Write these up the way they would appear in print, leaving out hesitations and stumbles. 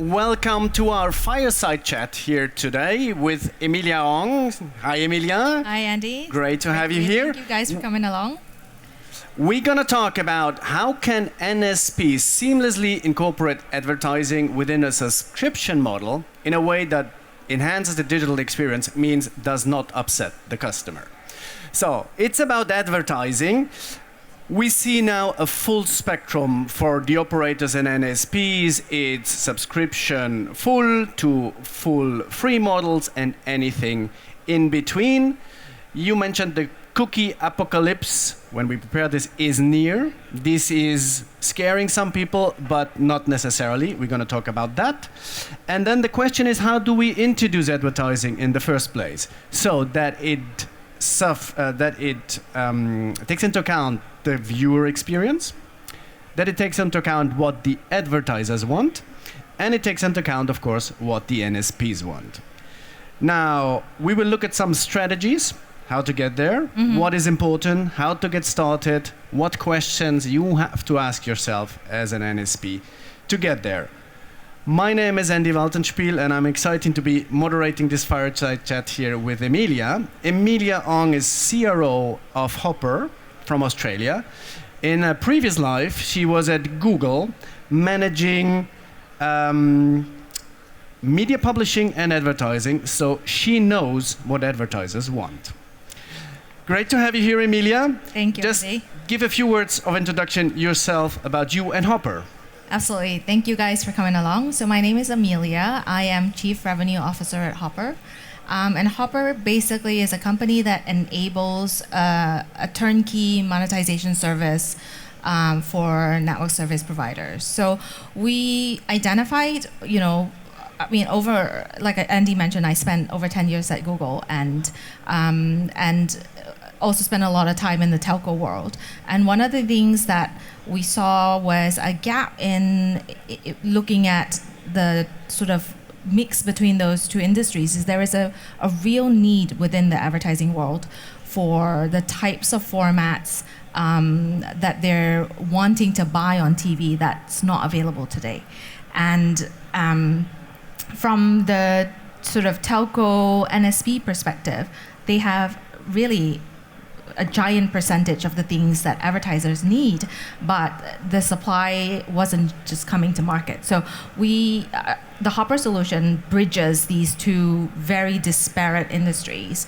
welcome to our fireside chat here today with Emilia Ong. Hi, Emilia. Hi, Andy. Great to have you here. Thank you guys for coming along. We're going to talk about how can NSPs seamlessly incorporate advertising within a subscription model in a way that enhances the digital experience, means does not upset the customer. So it's about advertising. We see now a full spectrum for the operators and NSPs. It's subscription full to full free models and anything in between. You mentioned the cookie apocalypse, when we prepare this, is near. This is scaring some people, but not necessarily. We're going to talk about that. And then the question is, how do we introduce advertising in the first place so that it takes into account the viewer experience, that it takes into account what the advertisers want, and it takes into account, of course, what the NSPs want. Now, we will look at some strategies, how to get there, what is important, how to get started, what questions you have to ask yourself as an NSP to get there. My name is Andy Waltenspiel, and I'm excited to be moderating this fireside chat here with Emilia. Emilia Ong is CRO of Hoppr from Australia. In a previous life, she was at Google managing media publishing and advertising, so she knows what advertisers want. Great to have you here, Emilia. Thank you, Just Andy. give a few words of introduction yourself about you and Hoppr. Absolutely. Thank you guys for coming along. So my name is Emilia. I am Chief Revenue Officer at Hoppr. And Hoppr basically is a company that enables a turnkey monetization service for network service providers. So we identified, over, like Andy mentioned, I spent over 10 years at Google and also spent a lot of time in the telco world. And one of the things that we saw was a gap in looking at the sort of mix between those two industries. Is there is a real need within the advertising world for the types of formats that they're wanting to buy on TV that's not available today. And from the sort of telco NSP perspective, they have really a giant percentage of the things that advertisers need, but the supply wasn't just coming to market. So the Hoppr solution bridges these two very disparate industries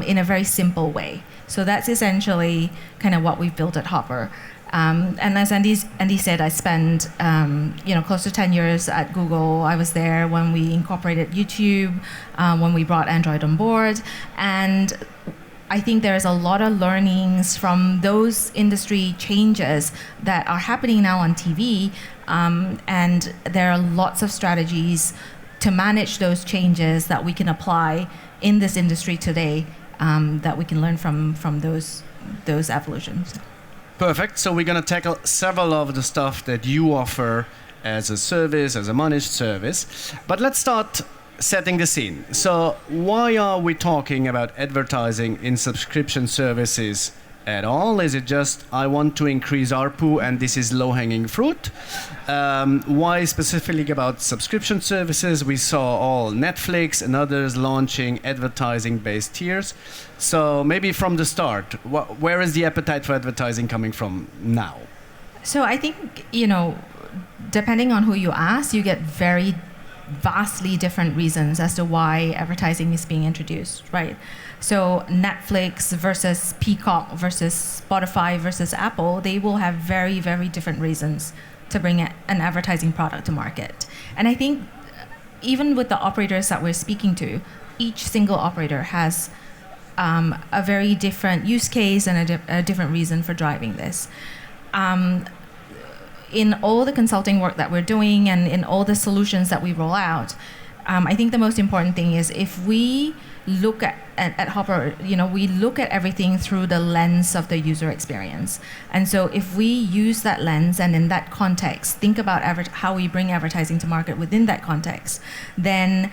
in a very simple way. So that's essentially kind of what we've built at Hoppr. And as Andy said, I spent close to 10 years at Google. I was there when we incorporated YouTube, when we brought Android on board, and I think there's a lot of learnings from those industry changes that are happening now on TV, and there are lots of strategies to manage those changes that we can apply in this industry today, that we can learn from those evolutions. Perfect. So we're going to tackle several of the stuff that you offer as a service, as a managed service. But let's start setting the scene. So why are we talking about advertising in subscription services at all? Is it just I want to increase ARPU and this is low-hanging fruit? Why specifically about subscription services? We saw all Netflix and others launching advertising-based tiers. So maybe from the start, where is the appetite for advertising coming from now? So I think, depending on who you ask, you get very vastly different reasons as to why advertising is being introduced, right? So Netflix versus Peacock versus Spotify versus Apple, they will have very, very different reasons to bring an advertising product to market. And I think even with the operators that we're speaking to, each single operator has a very different use case and a different reason for driving this. In all the consulting work that we're doing and in all the solutions that we roll out, I think the most important thing is if we look at Hoppr, we look at everything through the lens of the user experience. And so if we use that lens and in that context, think about how we bring advertising to market within that context, then,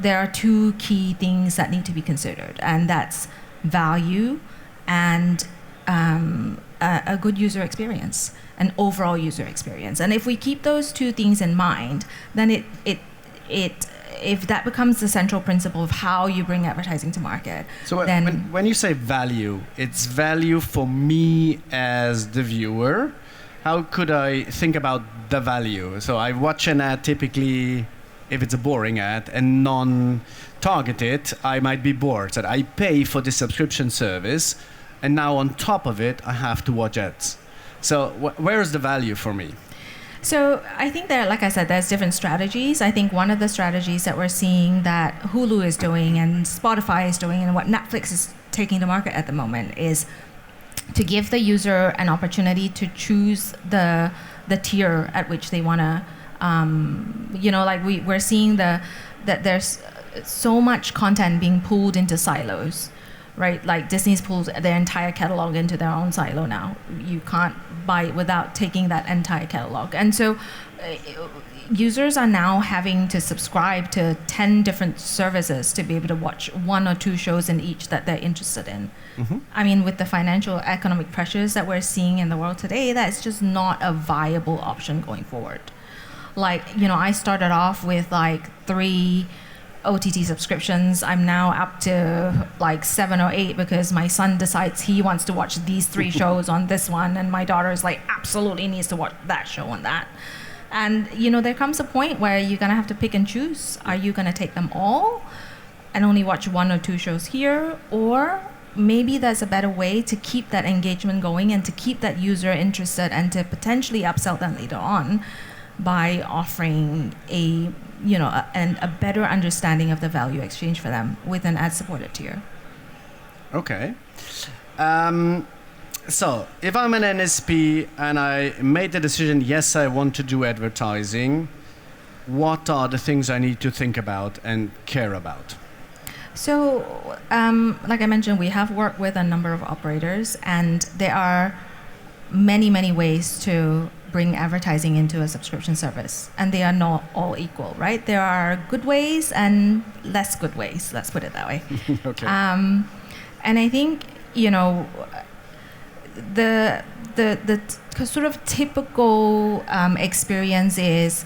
there are two key things that need to be considered, and that's value and a a good user experience, an overall user experience. And if we keep those two things in mind, then if that becomes the central principle of how you bring advertising to market, so then when you say value, it's value for me as the viewer. How could I think about the value? So I watch an ad typically, if it's a boring ad and non-targeted, I might be bored. So I pay for the subscription service, and now on top of it, I have to watch ads. So where is the value for me? So I think that, like I said, there's different strategies. I think one of the strategies that we're seeing that Hulu is doing and Spotify is doing and what Netflix is taking to market at the moment is to give the user an opportunity to choose the tier at which they want to, like we're seeing that there's so much content being pulled into silos, right? Like Disney's pulled their entire catalog into their own silo now. You can't buy it without taking that entire catalog. And so users are now having to subscribe to 10 different services to be able to watch one or two shows in each that they're interested in. Mm-hmm. I mean, with the financial economic pressures that we're seeing in the world today, that's just not a viable option going forward. Like, I started off with like 3 OTT subscriptions. I'm now up to like 7 or 8 because my son decides he wants to watch these 3 shows on this one, and my daughter is like absolutely needs to watch that show on that. And there comes a point where you're gonna have to pick and choose. Are you gonna take them all and only watch 1 or 2 shows here, or maybe there's a better way to keep that engagement going and to keep that user interested and to potentially upsell them later on by offering a better understanding of the value exchange for them with an ad-supported tier. Okay. So if I'm an NSP and I made the decision, yes, I want to do advertising, what are the things I need to think about and care about? So, like I mentioned, we have worked with a number of operators, and there are many, many ways to bring advertising into a subscription service, and they are not all equal, right? There are good ways and less good ways, let's put it that way. Okay. And I think, the sort of typical experience is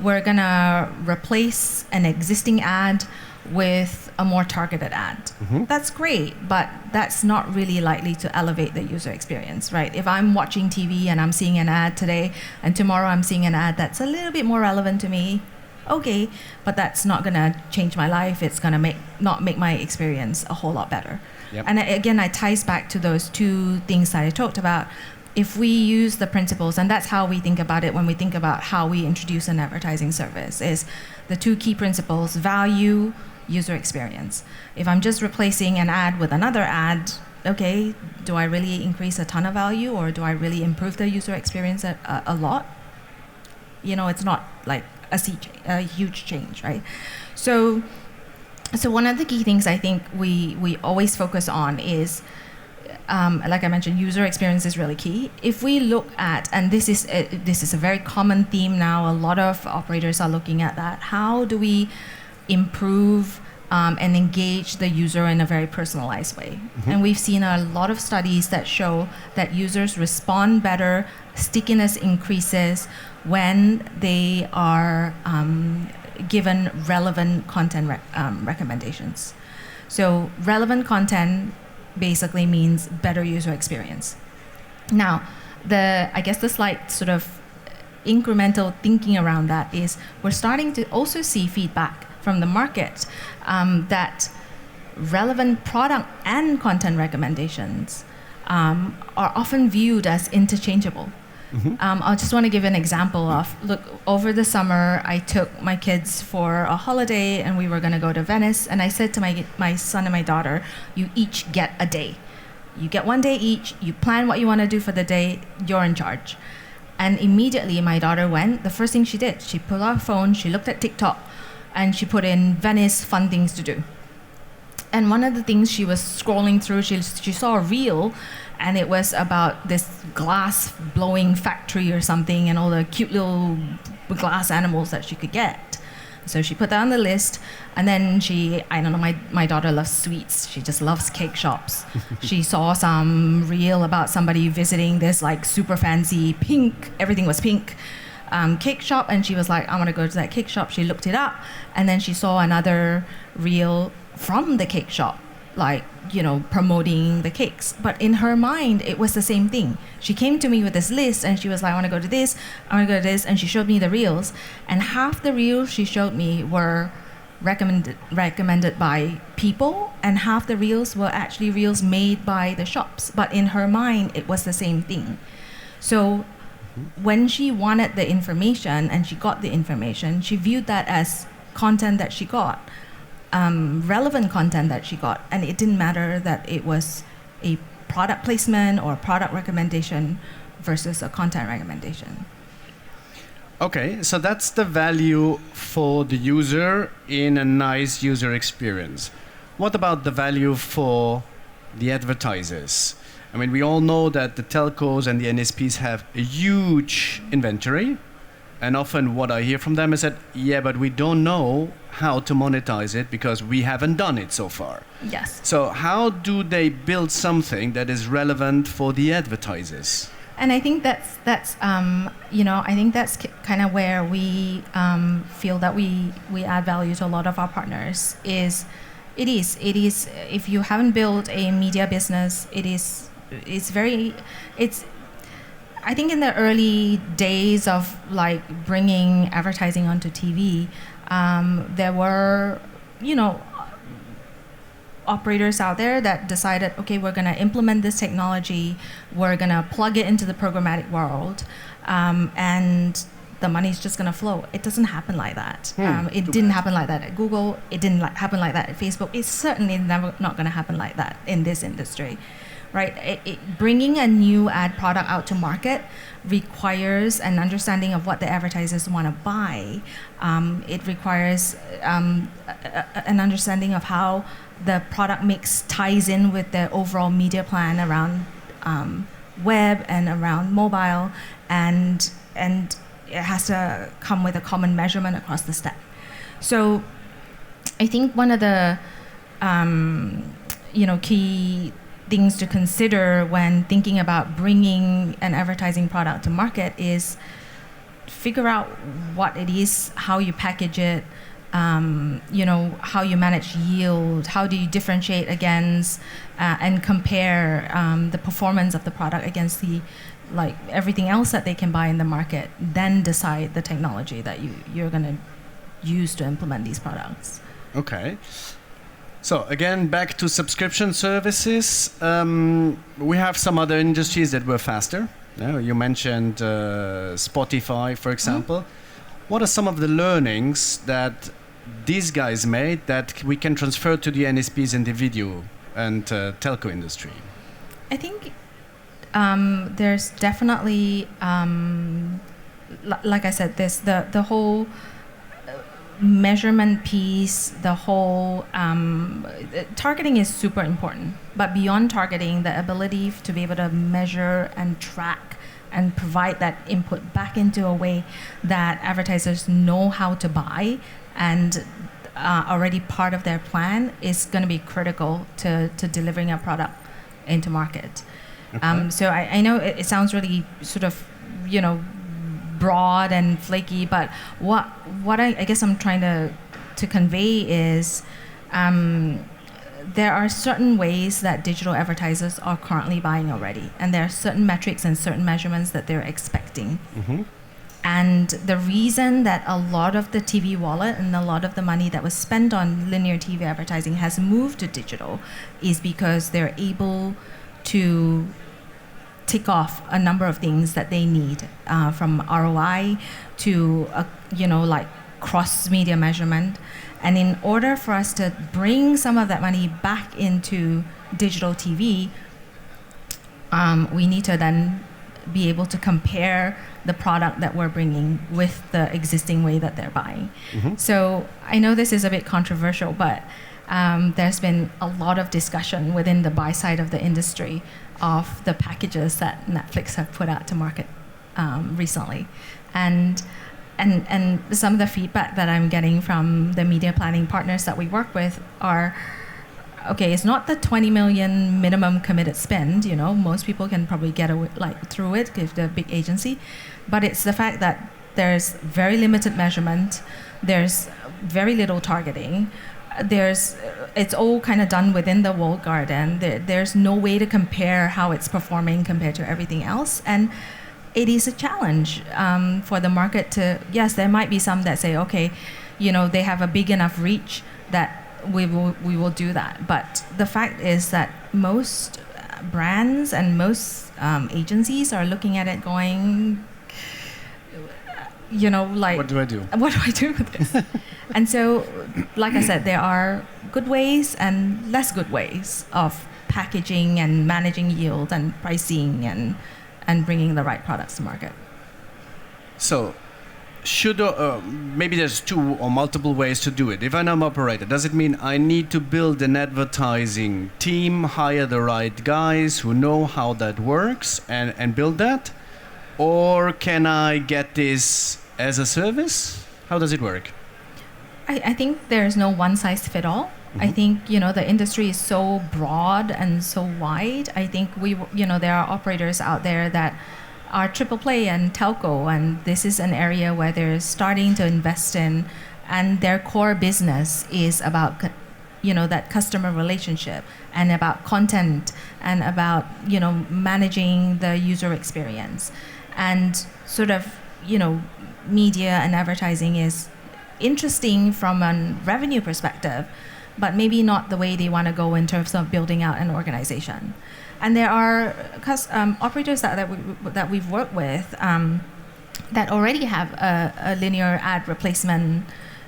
we're gonna replace an existing ad with a more targeted ad. Mm-hmm. That's great, but that's not really likely to elevate the user experience, right? If I'm watching TV and I'm seeing an ad today, and tomorrow I'm seeing an ad that's a little bit more relevant to me, okay, but that's not gonna change my life. It's gonna not make my experience a whole lot better. Yep. And again, it ties back to those 2 things that I talked about. If we use the principles, and that's how we think about it when we think about how we introduce an advertising service, is the 2 key principles: value, user experience. If I'm just replacing an ad with another ad, okay, do I really increase a ton of value, or do I really improve the user experience a lot? It's not like a huge change, right? So one of the key things I think we always focus on is, like I mentioned, user experience is really key. If we look at, and this is a very common theme now, a lot of operators are looking at that. How do we improve and engage the user in a very personalized way? Mm-hmm. And we've seen a lot of studies that show that users respond better, stickiness increases when they are given relevant content recommendations. So relevant content basically means better user experience. Now, I guess the slight sort of incremental thinking around that is we're starting to also see feedback from the market that relevant product and content recommendations are often viewed as interchangeable. Mm-hmm. I just want to give an example of, look, over the summer, I took my kids for a holiday and we were going to go to Venice. And I said to my son and my daughter, you each get a day. You get 1 day each, you plan what you want to do for the day, you're in charge. And immediately my daughter went, the first thing she did, she pulled out her phone, she looked at TikTok, and she put in Venice fun things to do. And one of the things she was scrolling through, she saw a reel, and it was about this glass blowing factory or something and all the cute little glass animals that she could get. So she put that on the list, and then I don't know, my daughter loves sweets. She just loves cake shops. She saw some reel about somebody visiting this like super fancy pink, everything was pink, cake shop, and she was like, I want to go to that cake shop. She looked it up, and then she saw another reel from the cake shop, like, you know, promoting the cakes. But in her mind, it was the same thing. She came to me with this list, and she was like, I want to go to this, I want to go to this, and she showed me the reels. And half the reels she showed me were recommended by people, and half the reels were actually reels made by the shops. But in her mind, it was the same thing. So when she wanted the information and she got the information, she viewed that as content that she got. Relevant content that she got, and it didn't matter that it was a product placement or product recommendation versus a content recommendation. Okay, so that's the value for the user in a nice user experience. What about the value for the advertisers? I mean, we all know that the telcos and the NSPs have a huge inventory. And often what I hear from them is that, yeah, but we don't know how to monetize it because we haven't done it so far. Yes. So how do they build something that is relevant for the advertisers? And I think that's you know, I think that's kind of where we feel that we add value to a lot of our partners. It is if you haven't built a media business, I think in the early days of like bringing advertising onto TV, there were, you know, operators out there that decided, okay, we're going to implement this technology, we're going to plug it into the programmatic world, and the money's just going to flow. It doesn't happen like that. It didn't happen like that at Google. It didn't happen like that at Facebook. It's certainly never not going to happen like that in this industry. Right, bringing a new ad product out to market requires an understanding of what the advertisers want to buy. It requires an understanding of how the product mix ties in with the overall media plan around web and around mobile, and it has to come with a common measurement across the stack. So, I think one of the key things to consider when thinking about bringing an advertising product to market is figure out what it is, how you package it, how you manage yield, how do you differentiate against and compare the performance of the product against everything else that they can buy in the market, then decide the technology that you're going to use to implement these products. Okay. So again, back to subscription services. We have some other industries that were faster. You mentioned Spotify, for example. What are some of the learnings that these guys made that we can transfer to the NSPs in the video and telco industry? I think there's definitely, like I said, there's the whole measurement piece, the whole targeting is super important, but beyond targeting, the ability to be able to measure and track and provide that input back into a way that advertisers know how to buy and already part of their plan is going to be critical to delivering a product into market. Okay. So I know it sounds really sort of, broad and flaky, but what I guess I'm trying to convey is there are certain ways that digital advertisers are currently buying already, and there are certain metrics and certain measurements that they're expecting. Mm-hmm. And the reason that a lot of the TV wallet and a lot of the money that was spent on linear TV advertising has moved to digital is because they're able to tick off a number of things that they need, from ROI to cross-media measurement. And in order for us to bring some of that money back into digital TV, we need to then be able to compare the product that we're bringing with the existing way that they're buying. Mm-hmm. So I know this is a bit controversial, but there's been a lot of discussion within the buy side of the industry of the packages that Netflix have put out to market recently. And and some of the feedback that I'm getting from the media planning partners that we work with are, okay, it's not the 20 million minimum committed spend, most people can probably get away, through it if they're a big agency, but it's the fact that there's very limited measurement, there's very little targeting, it's all kind of done within the walled garden. There's no way to compare how it's performing compared to everything else, and it is a challenge for the market to, yes, there might be some that say, okay, they have a big enough reach that we will do that. But the fact is that most brands and most agencies are looking at it going, what do I do? What do I do with this? And so, like I said, there are good ways and less good ways of packaging and managing yield and pricing and bringing the right products to market. So, maybe there's two or multiple ways to do it. If I'm an operator, does it mean I need to build an advertising team, hire the right guys who know how that works and build that? Or can I get this as a service? How does it work? I think there's no one size fit all. Mm-hmm. I think, the industry is so broad and so wide. I think there are operators out there that are triple play and telco, and this is an area where they're starting to invest in, and their core business is about, that customer relationship and about content and about, managing the user experience. And sort of, media and advertising is interesting from a revenue perspective, but maybe not the way they want to go in terms of building out an organization. And there are operators that we've worked with that already have a linear ad replacement,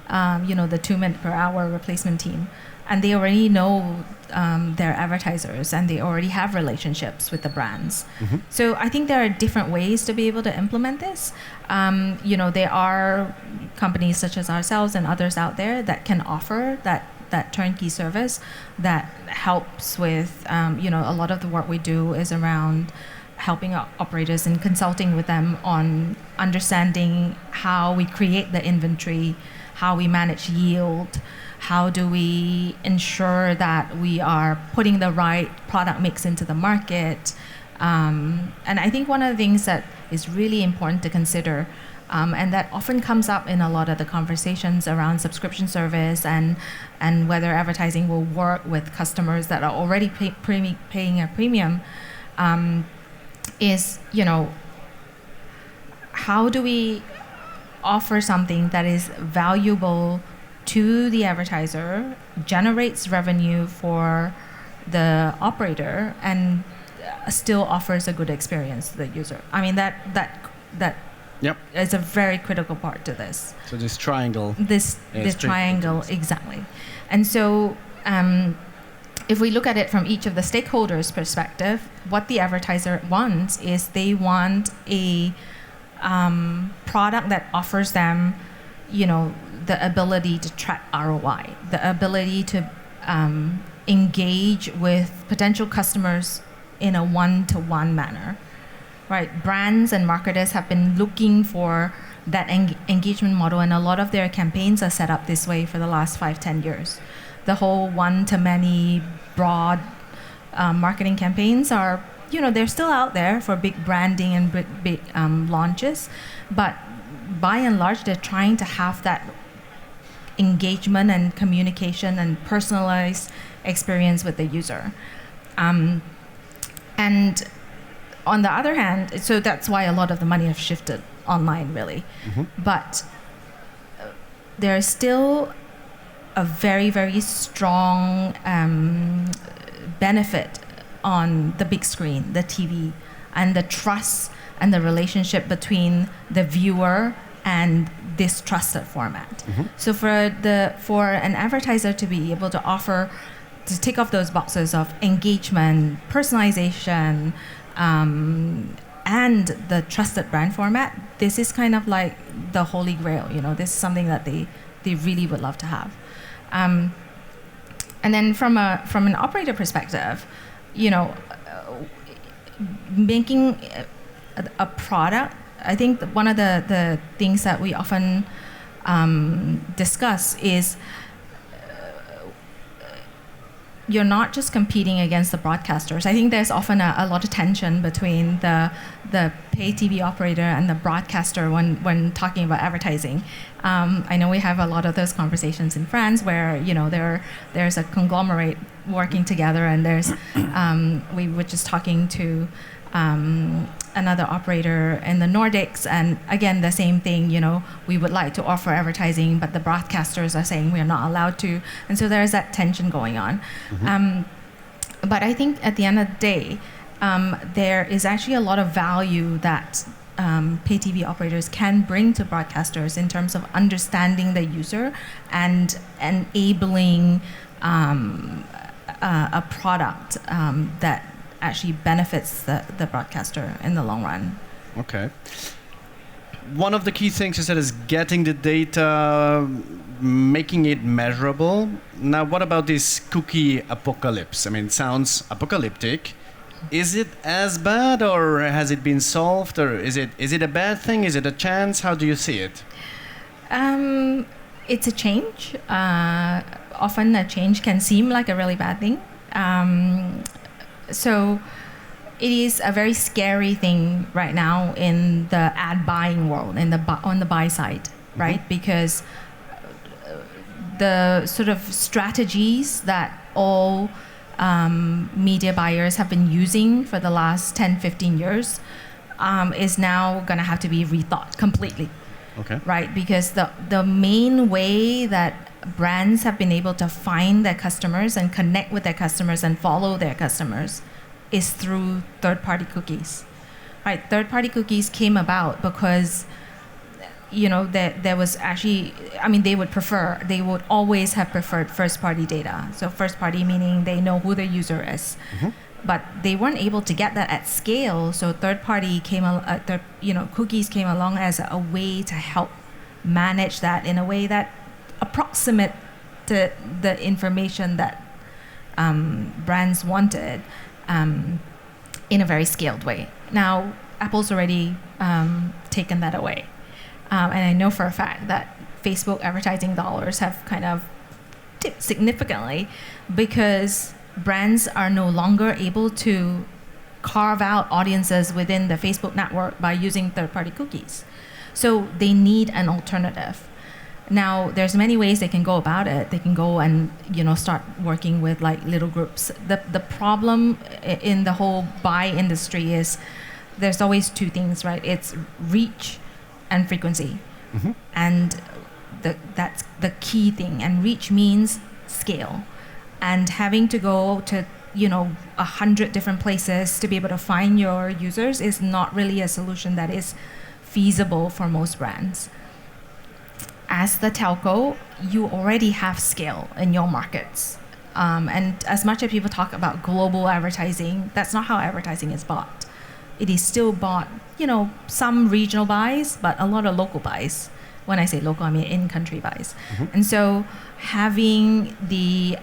the 2 minute per hour replacement team. And they already know their advertisers, and they already have relationships with the brands. Mm-hmm. So I think there are different ways to be able to implement this. There are companies such as ourselves and others out there that can offer that turnkey service that helps with, a lot of the work we do is around helping operators and consulting with them on understanding how we create the inventory, how we manage yield, how do we ensure that we are putting the right product mix into the market. And I think one of the things that is really important to consider, and that often comes up in a lot of the conversations around subscription service and whether advertising will work with customers that are already paying a premium, is, how do we offer something that is valuable to the advertiser, generates revenue for the operator, and still offers a good experience to the user. I mean, that Yep. is a very critical part to this. So this triangle. This triangle, exactly. And so if we look at it from each of the stakeholders' perspective, what the advertiser wants is they want a product that offers them, the ability to track ROI, the ability to engage with potential customers in a one-to-one manner, right? Brands and marketers have been looking for that engagement model, and a lot of their campaigns are set up this way for the last 5-10 years. The whole one-to-many broad marketing campaigns are, they're still out there for big branding and big launches, but by and large, they're trying to have that engagement and communication and personalized experience with the user. And on the other hand, so that's why a lot of the money have shifted online, really. Mm-hmm. But there's still a very, very strong benefit on the big screen, the TV, and the trust and the relationship between the viewer and this trusted format. Mm-hmm. So for an advertiser to be able to tick off those boxes of engagement, personalization, and the trusted brand format, this is kind of like the holy grail. This is something that they really would love to have. And then from an operator perspective, making a product I think one of the things that we often discuss is you're not just competing against the broadcasters. I think there's often a lot of tension between the pay TV operator and the broadcaster when talking about advertising. I know we have a lot of those conversations in France where there's a conglomerate working together, and there's we were just talking to another operator in the Nordics, and again the same thing. We would like to offer advertising, but the broadcasters are saying we are not allowed to, and so there is that tension going on. But I think at the end of the day, there is actually a lot of value that pay TV operators can bring to broadcasters in terms of understanding the user and enabling a product that actually benefits the broadcaster in the long run. Okay. One of the key things you said is getting the data, making it measurable. Now, what about this cookie apocalypse? I mean, it sounds apocalyptic. Is it as bad, or has it been solved, or is it a bad thing? Is it a chance? How do you see it? It's a change. Often a change can seem like a really bad thing. So it is a very scary thing right now in the ad buying world, on the buy side, right? Because the sort of strategies that all media buyers have been using for the last 10, 15 years is now going to have to be rethought completely. Okay. Right? Because the main way that brands have been able to find their customers and connect with their customers and follow their customers is through third-party cookies. Right? Third-party cookies came about because there was actually, they would always have preferred first-party data. So first-party meaning they know who their user is. But they weren't able to get that at scale, so third-party cookies came along as a way to help manage that in a way that approximate to the information that brands wanted in a very scaled way. Now, Apple's already taken that away. And I know for a fact that Facebook advertising dollars have kind of tipped significantly because brands are no longer able to carve out audiences within the Facebook network by using third-party cookies. So they need an alternative. Now, there's many ways they can go about it. They can go and start working with like little groups. The problem in the whole buy industry is there's always two things, right? It's reach and frequency. And that's the key thing. And reach means scale. And having to go to 100 different places to be able to find your users is not really a solution that is feasible for most brands. As the telco, you already have scale in your markets. And as much as people talk about global advertising, that's not how advertising is bought. It is still bought, some regional buys, but a lot of local buys. When I say local, I mean in-country buys. And so having the,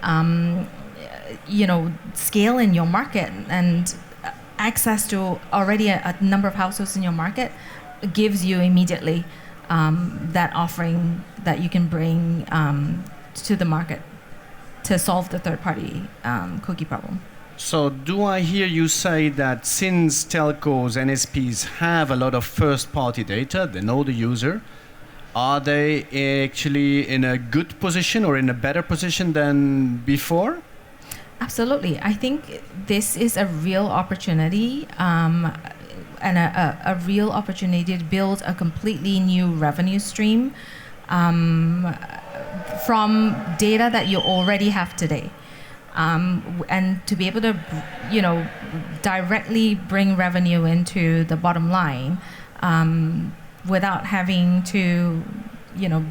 scale in your market and access to already a number of households in your market gives you immediately that offering that you can bring to the market to solve the third-party cookie problem. So do I hear you say that since telcos, NSPs have a lot of first-party data, they know the user, are they actually in a good position or in a better position than before? Absolutely. I think this is a real opportunity and a real opportunity to build a completely new revenue stream from data that you already have today. And to be able to, directly bring revenue into the bottom line without having to,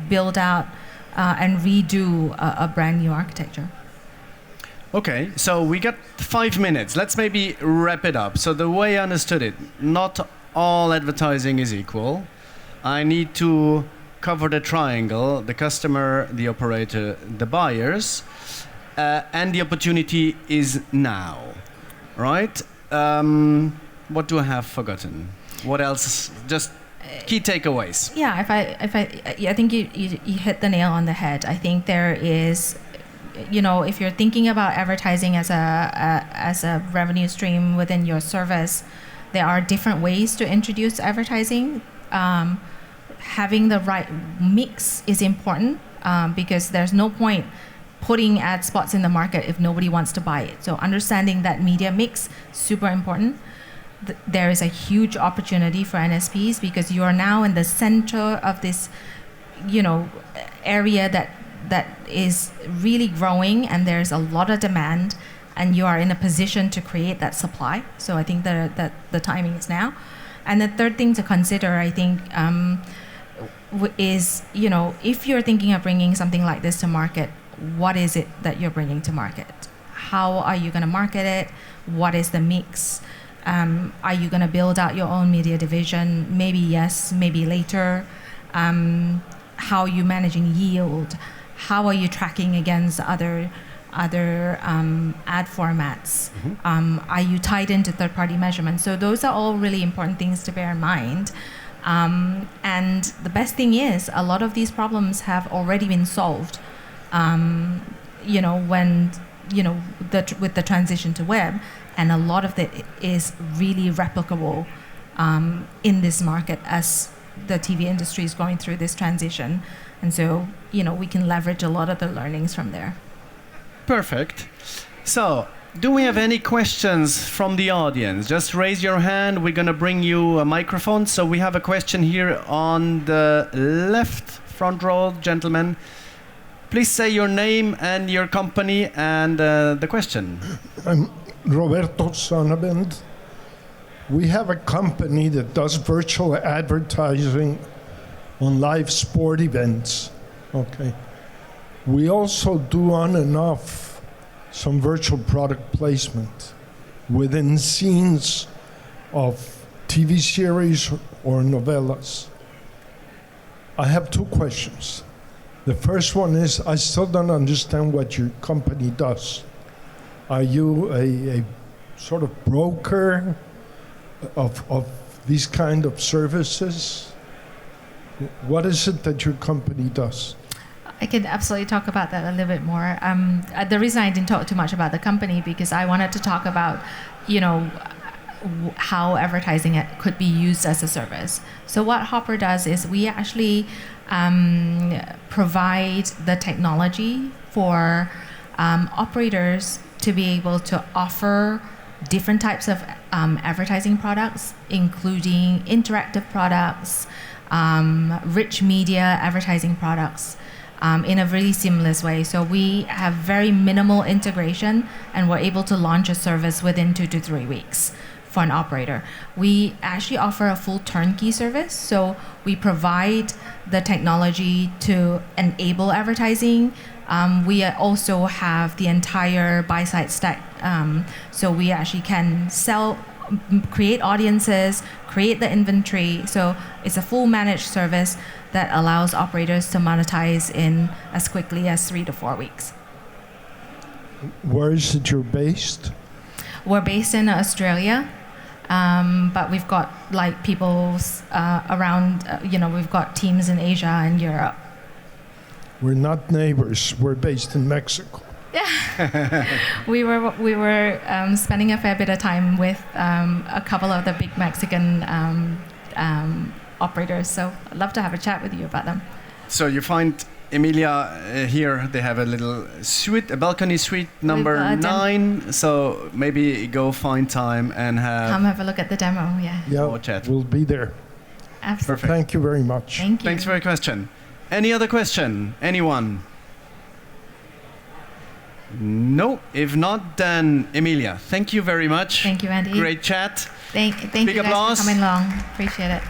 build out and redo a brand new architecture. Okay, so we got 5 minutes. Let's maybe wrap it up. So the way I understood it, not all advertising is equal. I need to cover the triangle, the customer, the operator, the buyers, and the opportunity is now, right? What do I have forgotten? What else? Just Key takeaways. Yeah, I think you hit the nail on the head. I think there is, if you're thinking about advertising as a revenue stream within your service, there are different ways to introduce advertising. Having the right mix is important because there's no point putting ad spots in the market if nobody wants to buy it. So understanding that media mix, super important. There is a huge opportunity for NSPs because you are now in the center of this, area that is really growing, and there's a lot of demand, and you are in a position to create that supply. So I think that the timing is now. And the third thing to consider, I think, is, if you're thinking of bringing something like this to market, what is it that you're bringing to market? How are you going to market it? What is the mix? Are you going to build out your own media division? Maybe yes, maybe later. How are you managing yield? How are you tracking against other ad formats? Are you tied into third-party measurements? So those are all really important things to bear in mind. And the best thing is, a lot of these problems have already been solved. With the transition to web, and a lot of it is really replicable in this market as the TV industry is going through this transition. And so, we can leverage a lot of the learnings from there. Perfect. So, do we have any questions from the audience? Just raise your hand. We're going to bring you a microphone. So we have a question here on the left front row, gentlemen. Please say your name and your company and the question. I'm Roberto Sonnabend. We have a company that does virtual advertising on live sport events. Okay. We also do on and off some virtual product placement within scenes of TV series or novellas. I have two questions. The first one is, I still don't understand what your company does. Are you a sort of broker of these kind of services? What is it that your company does? I can absolutely talk about that a little bit more. The reason I didn't talk too much about the company, because I wanted to talk about, how advertising could be used as a service. So what Hoppr does is we actually provide the technology for operators to be able to offer different types of advertising products, including interactive products, rich media advertising products, in a really seamless way. So we have very minimal integration, and we're able to launch a service within 2 to 3 weeks for an operator. We actually offer a full turnkey service. So we provide the technology to enable advertising. We also have the entire buy-side stack. So we actually can create audiences, create the inventory. So it's a full managed service that allows operators to monetize in as quickly as 3 to 4 weeks. Where is it you're based? We're based in Australia, but we've got people around, we've got teams in Asia and Europe. We're not neighbors, we're based in Mexico. Yeah, we were spending a fair bit of time with a couple of the big Mexican operators, so I'd love to have a chat with you about them. So you find Emilia here, they have a little suite, a balcony suite number 9, so maybe go find time and come have a look at the demo. Yeah, chat. We'll be there. Absolutely. Perfect. Thank you very much. Thank you. Thanks for your question. Any other question? Anyone? No? If not, then Emilia, thank you very much. Thank you, Andy. Great chat. Thank you guys for coming along. Appreciate it.